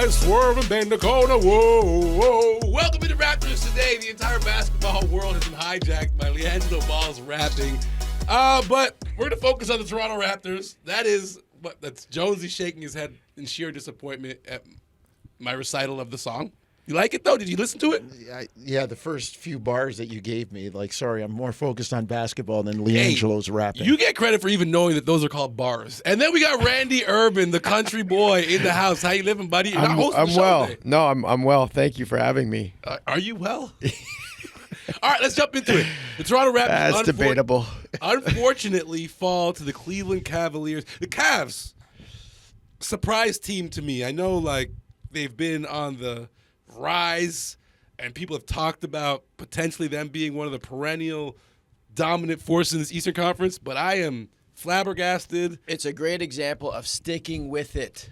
and swerve and bend the corner. Whoa, whoa. Welcome to the Raptors today. The entire basketball world has been hijacked by LiAngelo Ball's rapping. But we're going to focus on the Toronto Raptors. That's Jonesy shaking his head in sheer disappointment at my recital of the song. You like it, though? Did you listen to it? Yeah, the first few bars that you gave me, sorry, I'm more focused on basketball than LiAngelo's rapping. You get credit for even knowing that those are called bars. And then we got Randy Urban, the country boy, in the house. How you living, buddy? You're not hosting the show well. today. No, I'm well. Thank you for having me. Are you well? All right, let's jump into it. The Toronto Raptors, That's debatable. Unfortunately, fall to the Cleveland Cavaliers. The Cavs, surprise team to me. I know, they've been on the rise, and people have talked about potentially them being one of the perennial dominant forces in this Eastern Conference, but I am flabbergasted. It's a great example of sticking with it.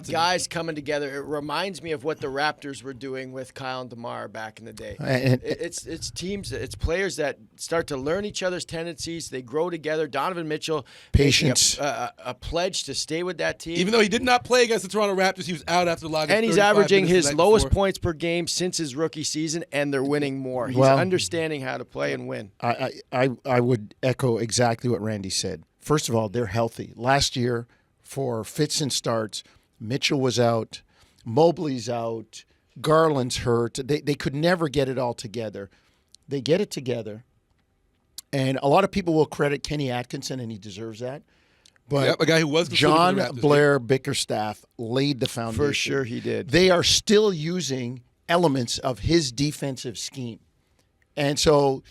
Guys coming together. It reminds me of what the Raptors were doing with Kyle and DeMar back in the day. It's teams, it's players that start to learn each other's tendencies. They grow together. Donovan Mitchell, patience, a pledge to stay with that team. Even though he did not play against the Toronto Raptors, he was out after logging. And he's averaging his lowest points per game since his rookie season, and they're winning more. He's understanding how to play and win. I would echo exactly what Randy said. First of all, they're healthy. Last year, for fits and starts, Mitchell was out, Mobley's out, Garland's hurt. They could never get it all together. They get it together, and a lot of people will credit Kenny Atkinson, and he deserves that. But a guy who was John Blair Bickerstaff laid the foundation. For sure he did. They are still using elements of his defensive scheme. And so,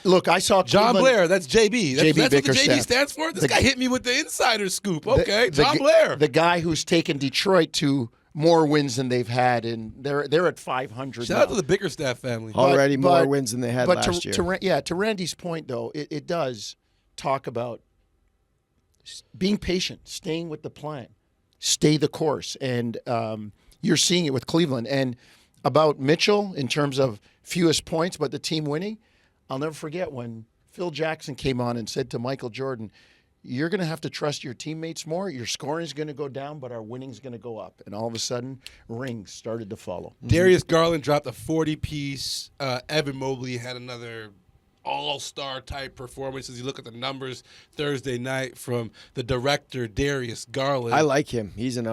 look, I saw John Cleveland, Blair. That's JB. That's what the Bickerstaff. JB stands for? This guy hit me with the insider scoop. Okay, John Blair. The guy who's taken Detroit to more wins than they've had, and they're at 500 Shout now. out to the Bickerstaff family. Already more wins than they had last year. To Randy's point, though, it does talk about being patient, staying with the plan, stay the course. And you're seeing it with Cleveland. And about Mitchell in terms of fewest points, but the team winning, I'll never forget when Phil Jackson came on and said to Michael Jordan, you're going to have to trust your teammates more. Your scoring is going to go down, but our winning is going to go up. And all of a sudden, rings started to follow. Darius Garland dropped a 40-piece. Evan Mobley had another all-star type performance as you look at the numbers Thursday night from the director, Darius Garland. I like him. He's an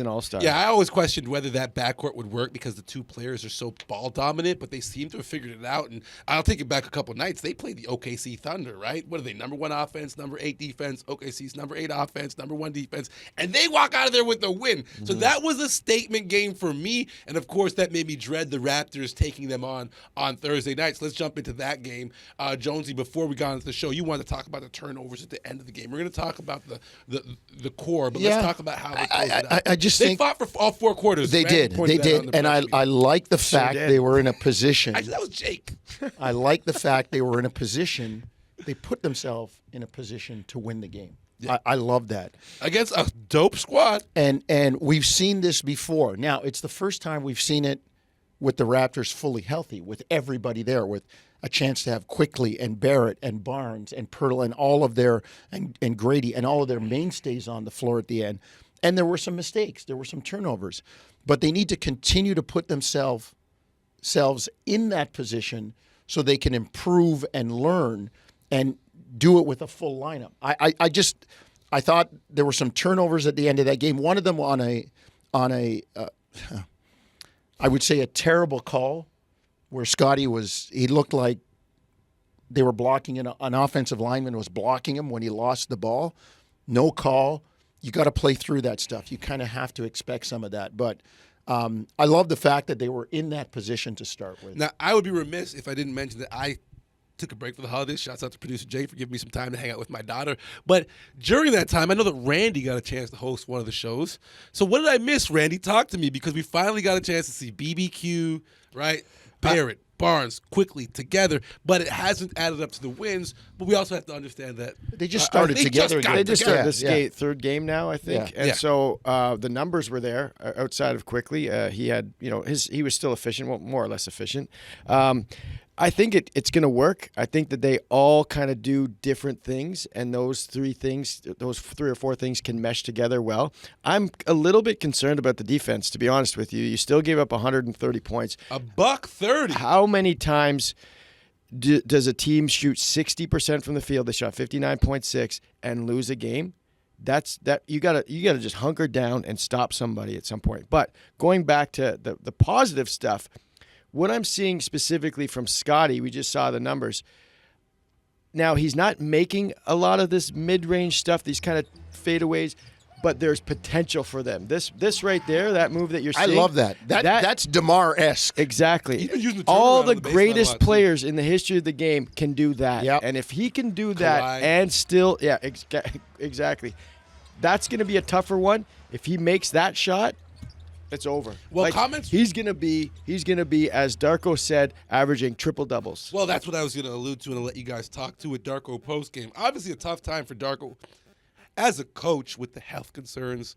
all-star. Yeah, I always questioned whether that backcourt would work because the two players are so ball-dominant, but they seem to have figured it out. And I'll take it back a couple nights. They played the OKC Thunder, right? What are they, number 1 offense, number 8 defense? OKC's number 8 offense, number 1 defense. And they walk out of there with a win. Mm-hmm. So that was a statement game for me. And, of course, that made me dread the Raptors taking them on Thursday night. So let's jump into that game. Jonesy, before we got into the show, you wanted to talk about the turnovers at the end of the game. We're going to talk about the core, but let's talk about how they closed it out. I just think they fought for all 4 quarters. They did. And I like the fact they were in a position. Actually, that was Jake. I like the fact they were in a position. They put themselves in a position to win the game. Yeah. I love that. Against a dope squad. And we've seen this before. Now, it's the first time we've seen it with the Raptors fully healthy, with everybody there, with a chance to have Quickly and Barrett and Barnes and Pirtle and all of their and Grady and all of their mainstays on the floor at the end. And there were some mistakes. There were some turnovers. But they need to continue to put themselves in that position so they can improve and learn and do it with a full lineup. I thought there were some turnovers at the end of that game. One of them on a I would say a terrible call where Scottie he looked like they were blocking an offensive lineman was blocking him when he lost the ball. No call. You got to play through that stuff. You kind of have to expect some of that. But I love the fact that they were in that position to start with. Now, I would be remiss if I didn't mention that I took a break for the holidays. Shouts out to producer Jay for giving me some time to hang out with my daughter. But during that time, I know that Randy got a chance to host one of the shows. So what did I miss, Randy? Talk to me, because we finally got a chance to see BBQ, right? Barrett, Barnes, Quickly together, but it hasn't added up to the wins. But we also have to understand that they just started together. They just started this third game now, I think, and so the numbers were there outside of Quickly. He had, he was still efficient, well, more or less efficient. I think it's going to work. I think that they all kind of do different things, and those three or four things can mesh together well. I'm a little bit concerned about the defense, to be honest with you. You still gave up 130 points. $130. How many times does a team shoot 60% from the field? They shot 59.6 and lose a game. That you gotta just hunker down and stop somebody at some point. But going back to the positive stuff. What I'm seeing specifically from Scottie, we just saw the numbers. Now, he's not making a lot of this mid-range stuff, these kind of fadeaways, but there's potential for them. This right there, that move that you're seeing. I love that. That's DeMar-esque. Exactly. He's been using the All turnaround the on the baseline greatest a lot, too. players in the history of the game can do that. Yep. And if he can do that Kawhi. and still, exactly. That's going to be a tougher one. If he makes that shot, it's over. Well, comments. He's gonna be, as Darko said, averaging triple doubles. Well, that's what I was going to allude to and let you guys talk to with Darko post game. Obviously, a tough time for Darko as a coach with the health concerns,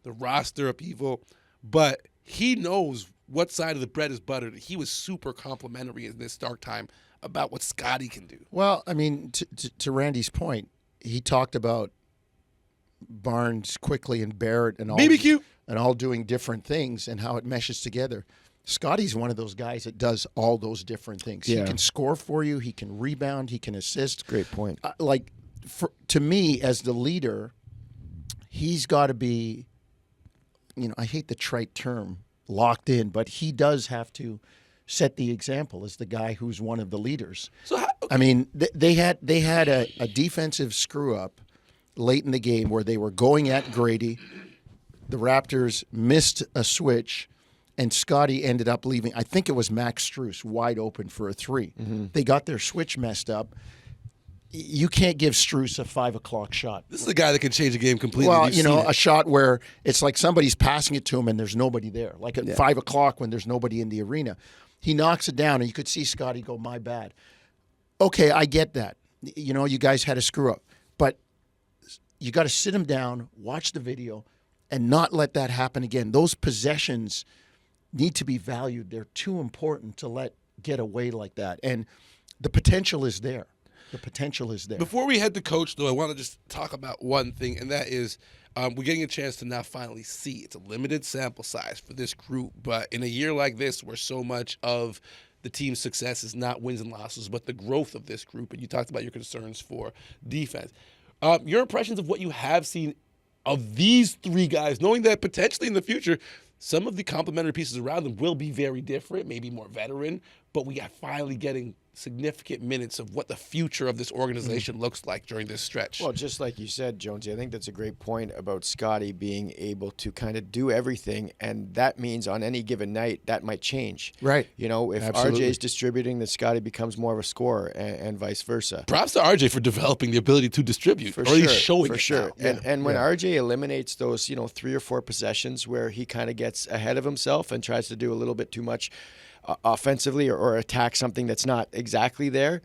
the roster upheaval, but he knows what side of the bread is buttered. He was super complimentary in this dark time about what Scottie can do. Well, I mean, to Randy's point, he talked about Barnes quickly and Barrett and all BBQ. and all doing different things and how it meshes together. Scottie's one of those guys that does all those different things. Yeah. He can score for you. He can rebound. He can assist. Great point. To me, as the leader, he's got to be, I hate the trite term, locked in, but he does have to set the example as the guy who's one of the leaders. So I mean, they had a defensive screw up late in the game where they were going at Grady. The Raptors missed a switch, and Scottie ended up leaving. I think it was Max Strus wide open for a three. Mm-hmm. They got their switch messed up. You can't give Strus a 5 o'clock shot. this is a guy that can change the game completely. Well, You've seen it. a shot where it's like somebody's passing it to him and there's nobody there. Like at 5 o'clock when there's nobody in the arena. He knocks it down, and you could see Scottie go, my bad. Okay, I get that. You guys had a screw up. But you got to sit him down, watch the video, and not let that happen again. Those possessions need to be valued. They're too important to let get away like that. And the potential is there. Before we head to coach, though, I want to just talk about one thing, and that is we're getting a chance to now finally see. It's a limited sample size for this group, but in a year like this where so much of the team's success is not wins and losses, but the growth of this group, and you talked about your concerns for defense. Your impressions of what you have seen of these three guys, knowing that potentially in the future, some of the complementary pieces around them will be very different, maybe more veteran, but we are finally getting significant minutes of what the future of this organization looks like during this stretch. Well, just like you said, Jonesy, I think that's a great point about Scottie being able to kind of do everything, and that means on any given night that might change. Right. If Absolutely. RJ's distributing, then Scottie becomes more of a scorer, and vice versa. Props to RJ for developing the ability to distribute, For or sure, he's showing for it sure. now. And when RJ eliminates those, 3 or 4 possessions where he kind of gets ahead of himself and tries to do a little bit too much offensively or attack something that's not exactly there.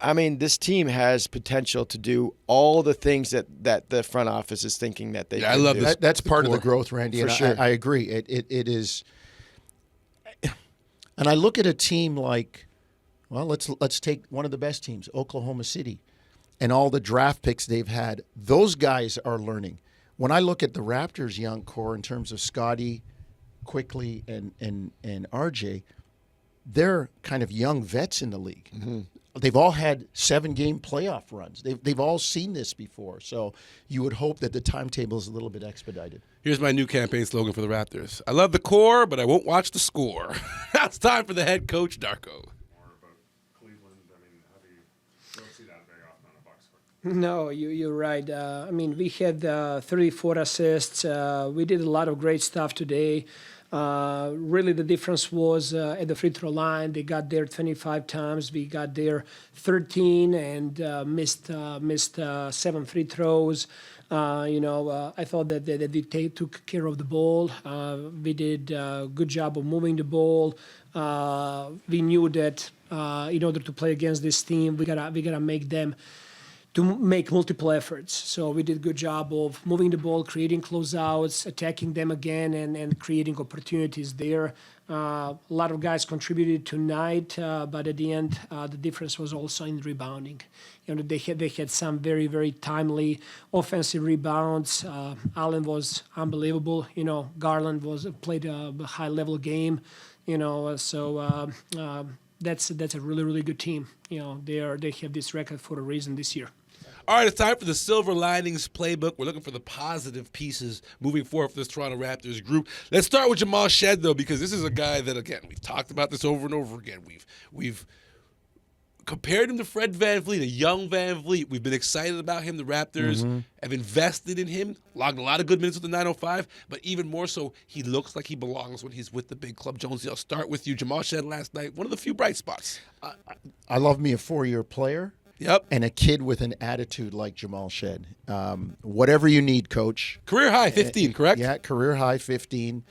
I mean, this team has potential to do all the things that the front office is thinking that they can I love do. this. That's part of the growth, Randy. For And sure. I agree. It is. And I look at a team like, well, let's take one of the best teams, Oklahoma City, and all the draft picks they've had. Those guys are learning. When I look at the Raptors' young core in terms of Scottie, Quickly, and RJ, they're kind of young vets in the league. Mm-hmm. They've all had 7-game playoff runs. They've all seen this before. So you would hope that the timetable is a little bit expedited. Here's my new campaign slogan for the Raptors. I love the core, but I won't watch the score. Now it's time for the head coach, Darko. More about Cleveland. I mean, you don't see that very often on a box score. No, you're right. We had 34 assists. We did a lot of great stuff today. Really, the difference was at the free throw line. They got there 25 times. We got there 13 and missed 7 free throws. I thought that they took care of the ball. We did a good job of moving the ball. We knew that in order to play against this team, we gotta make them to make multiple efforts. So we did a good job of moving the ball, creating closeouts, attacking them again, and creating opportunities there. A lot of guys contributed tonight, but at the end, the difference was also in rebounding. They had some very, very timely offensive rebounds. Allen was unbelievable. Garland played a high level game. So that's a really, really good team. They have this record for a reason this year. All right, it's time for the Silver Linings Playbook. We're looking for the positive pieces moving forward for this Toronto Raptors group. Let's start with Jamal Shead, though, because this is a guy that, again, we've talked about this over and over again. We've compared him to Fred VanVleet, a young VanVleet. We've been excited about him. The Raptors have invested in him, logged a lot of good minutes with the 905, but even more so, he looks like he belongs when he's with the big club. Jonesy, I'll start with you. Jamal Shead last night, one of the few bright spots. I love me a 4-year player. Yep. And a kid with an attitude like Jamal Shead. Whatever you need, coach. Career high, 15, correct? Yeah, career high, 15.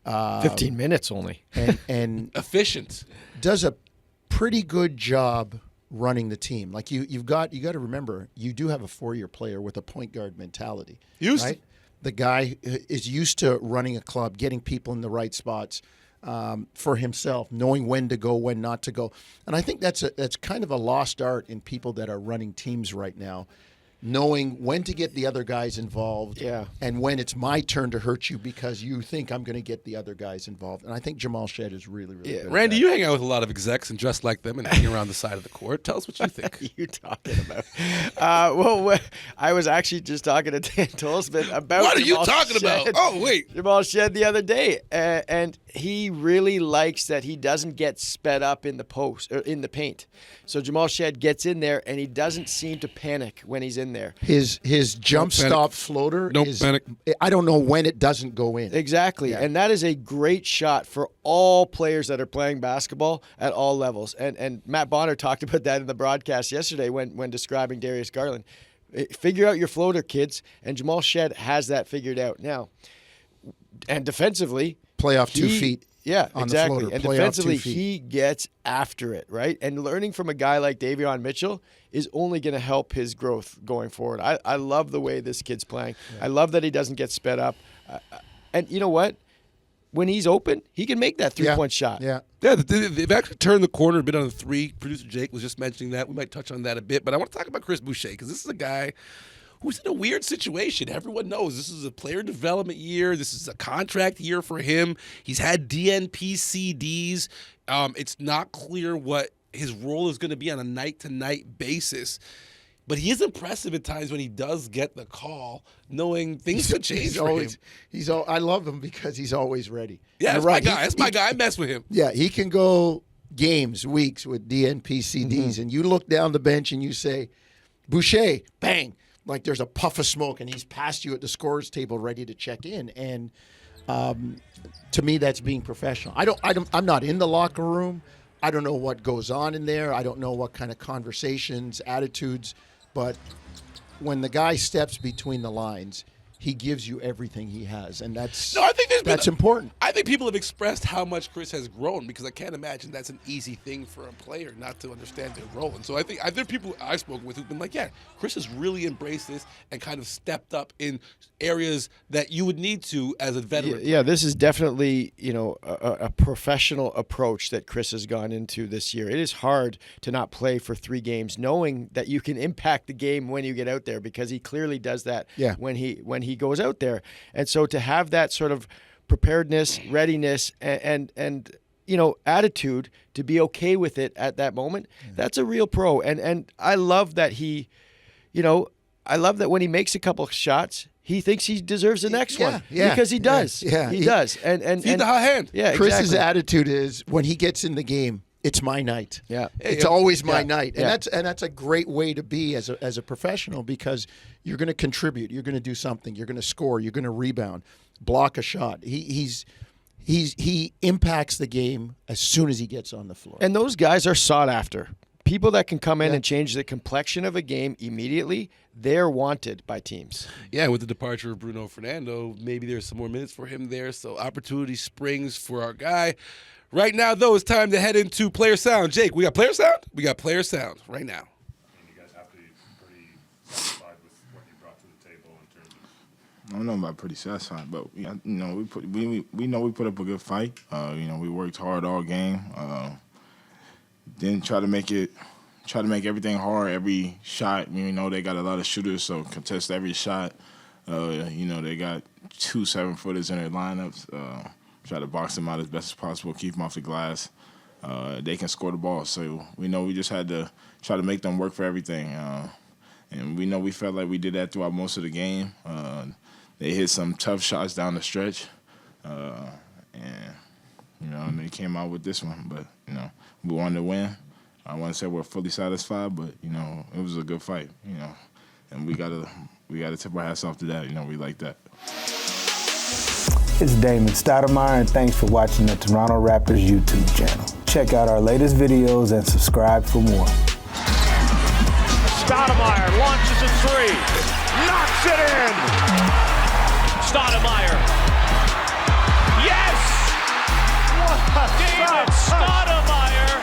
15 minutes only. And Efficient. does a pretty good job running the team. Like you've got to remember, you do have a 4-year player with a point guard mentality. Right? The guy is used to running a club, getting people in the right spots. For himself, knowing when to go, when not to go. And I think that's kind of a lost art in people that are running teams right now, knowing when to get the other guys involved and when it's my turn to hurt you because you think I'm going to get the other guys involved. And I think Jamal Shead is really, really good. Randy, you hang out with a lot of execs and dress like them and hang around the side of the court. Tell us what you think. You talking about? I was actually just talking to Dan Tolsman about What are Jamal you talking Shead. about? Oh, wait. Jamal Shead the other day, and he really likes that he doesn't get sped up in the post or in the paint. So Jamal Shead gets in there, and he doesn't seem to panic when he's in there. His jump stop floater is panic. I don't know when it doesn't go in. Exactly. Yeah. And that is a great shot for all players that are playing basketball at all levels. And Matt Bonner talked about that in the broadcast yesterday when describing Darius Garland. Figure out your floater, kids. And Jamal Shead has that figured out now. And defensively, Play off 2 feet. Yeah, on exactly. the floater. And Play off 2 defensively, feet. he gets after it, right? And learning from a guy like Davion Mitchell is only going to help his growth going forward. I love the way this kid's playing. Yeah. I love that he doesn't get sped up. And you know what? When he's open, he can make that three-point shot. Yeah. Yeah, they've actually turned the corner a bit on the three. Producer Jake was just mentioning that. We might touch on that a bit. But I want to talk about Chris Boucher because this is a guy who's in a weird situation. Everyone knows this is a player development year. This is a contract year for him. He's had DNP CDs. It's not clear what his role is going to be on a night-to-night basis. But he is impressive at times when he does get the call, knowing things could change for him. I love him because he's always ready. Yeah, You're that's my guy. That's my guy. I mess with him. Yeah, he can go games, weeks with DNP CDs, and you look down the bench and you say, Boucher, bang. Like there's a puff of smoke, and he's past you at the scorer's table, ready to check in. And to me, that's being professional. I'm not in the locker room. I don't know what goes on in there. I don't know what kind of conversations, attitudes. But when the guy steps between the lines, he gives you everything he has, and that's important. I think people have expressed how much Chris has grown because I can't imagine that's an easy thing for a player not to understand their role. And so I think there are people I've spoken with who've been like, yeah, Chris has really embraced this and kind of stepped up in areas that you would need to as a veteran. Yeah, this is definitely a professional approach that Chris has gone into this year. It is hard to not play for 3 games, knowing that you can impact the game when you get out there because he clearly does that when he goes out there. And so to have that sort of preparedness, readiness, and attitude to be okay with it at that moment, that's a real pro. And I love that I love that when he makes a couple of shots, he thinks he deserves the next one. Because he does. Yeah. He does. And feed the hot hand. Yeah, Chris's exactly. attitude is when he gets in the game, it's my night. Yeah. It's always my night. And that's a great way to be as a professional because you're going to contribute, you're going to do something, you're going to score, you're going to rebound, block a shot. He impacts the game as soon as he gets on the floor. And those guys are sought after. People that can come in and change the complexion of a game immediately, they're wanted by teams. Yeah, with the departure of Bruno Fernando, maybe there's some more minutes for him there, so opportunity springs for our guy. Right now, though, it's time to head into player sound. Jake, we got player sound? We got player sound right now. You guys have to be pretty I don't know about pretty satisfied, but we know we put up a good fight. We worked hard all game. Didn't try to make everything hard. Every shot, we know they got a lot of shooters, so contest every shot. They got 2 7-footers in their lineups. Try to box them out as best as possible, keep them off the glass. They can score the ball, so we know we just had to try to make them work for everything. And we know we felt like we did that throughout most of the game. They hit some tough shots down the stretch, and they came out with this one. But we wanted to win. I want to say we're fully satisfied, but it was a good fight. And we gotta tip our hats off to that. We like that. It's Damon Stoudemire, and thanks for watching the Toronto Raptors YouTube channel. Check out our latest videos and subscribe for more. Stoudemire launches a three, knocks it in. Stoudemire, yes! What a David Stoudemire